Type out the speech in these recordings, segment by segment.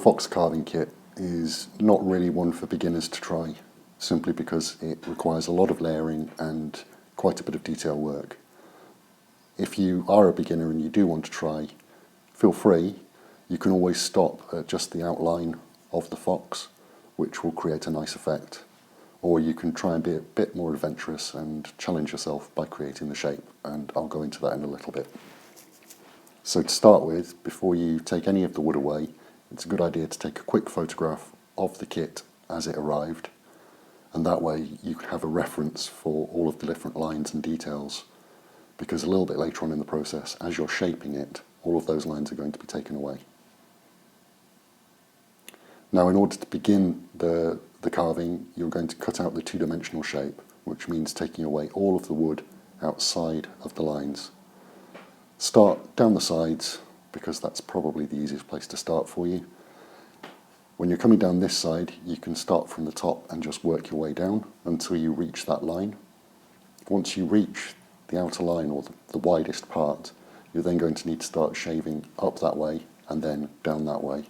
fox carving kit is not really one for beginners to try, simply because it requires a lot of layering and quite a bit of detail work. If you are a beginner and you do want to try, feel free. You can always stop at just the outline of the fox, which will create a nice effect. Or you can try and be a bit more adventurous and challenge yourself by creating the shape, and I'll go into that in a little bit. So to start with, before you take any of the wood away, it's a good idea to take a quick photograph of the kit as it arrived, and that way you can have a reference for all of the different lines and details, because a little bit later on in the process, as you're shaping it, all of those lines are going to be taken away. Now, in order to begin the carving, you're going to cut out the two-dimensional shape, which means taking away all of the wood outside of the lines. Start down the sides, because that's probably the easiest place to start for you. When you're coming down this side, you can start from the top and just work your way down until you reach that line. Once you reach the outer line, or the widest part, you're then going to need to start shaving up that way and then down that way.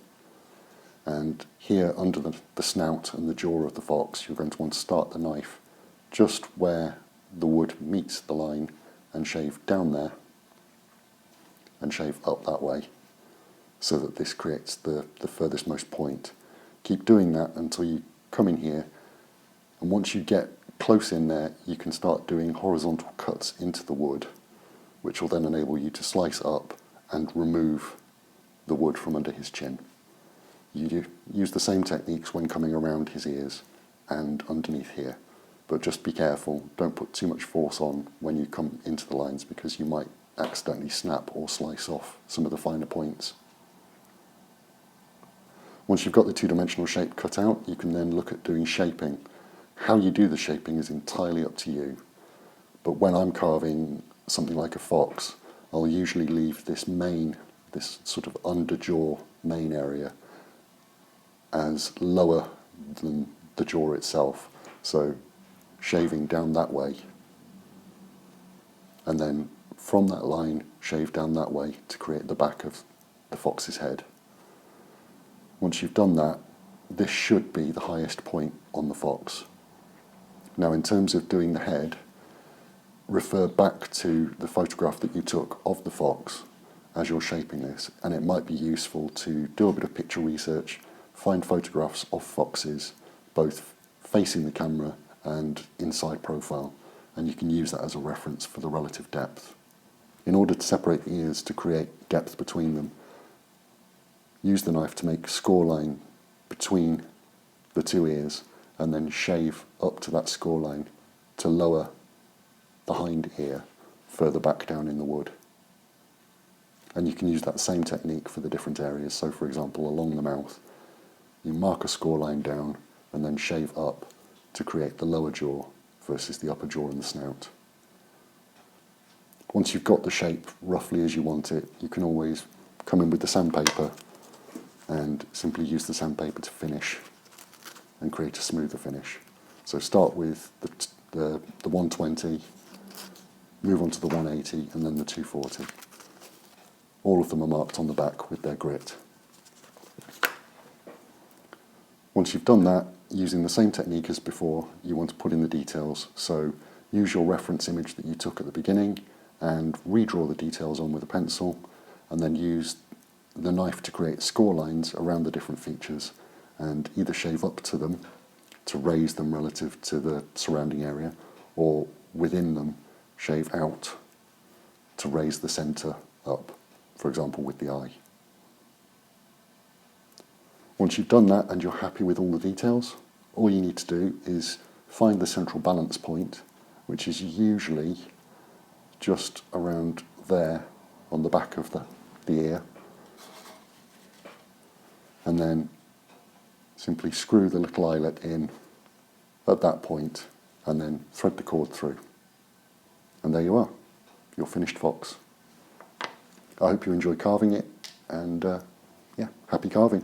And here under the snout and the jaw of the fox, you're going to want to start the knife just where the wood meets the line and shave down there and shave up that way, so that this creates the furthest most point. Keep doing that until you come in here, and once you get close in there, you can start doing horizontal cuts into the wood, which will then enable you to slice up and remove the wood from under his chin. You use the same techniques when coming around his ears and underneath here, but just be careful, don't put too much force on when you come into the lines, because you might accidentally snap or slice off some of the finer points. Once you've got the two-dimensional shape cut out, you can then look at doing shaping. How you do the shaping is entirely up to you, but when I'm carving something like a fox, I'll usually leave this sort of under-jaw main area as lower than the jaw itself, so shaving down that way, and then from that line shave down that way to create the back of the fox's head. Once you've done that, this should be the highest point on the fox. Now, in terms of doing the head, refer back to the photograph that you took of the fox as you're shaping this, and it might be useful to do a bit of picture research, find photographs of foxes, both facing the camera and inside profile, and you can use that as a reference for the relative depth. In order to separate the ears to create depth between them, use the knife to make a score line between the two ears, and then shave up to that score line to lower the hind ear further back down in the wood. And you can use that same technique for the different areas. So for example, along the mouth, you mark a score line down and then shave up to create the lower jaw versus the upper jaw and the snout. Once you've got the shape roughly as you want it, you can always come in with the sandpaper and simply use the sandpaper to finish and create a smoother finish. So start with the 120, move on to the 180, and then the 240. All of them are marked on the back with their grit. Once you've done that, using the same technique as before, you want to put in the details. So use your reference image that you took at the beginning and redraw the details on with a pencil, and then use the knife to create score lines around the different features, and either shave up to them to raise them relative to the surrounding area, or within them shave out to raise the centre up, for example with the eye. Once you've done that and you're happy with all the details, all you need to do is find the central balance point, which is usually just around there on the back of the ear, and then simply screw the little eyelet in at that point and then thread the cord through. And there you are, your finished fox. I hope you enjoy carving it, and yeah, happy carving.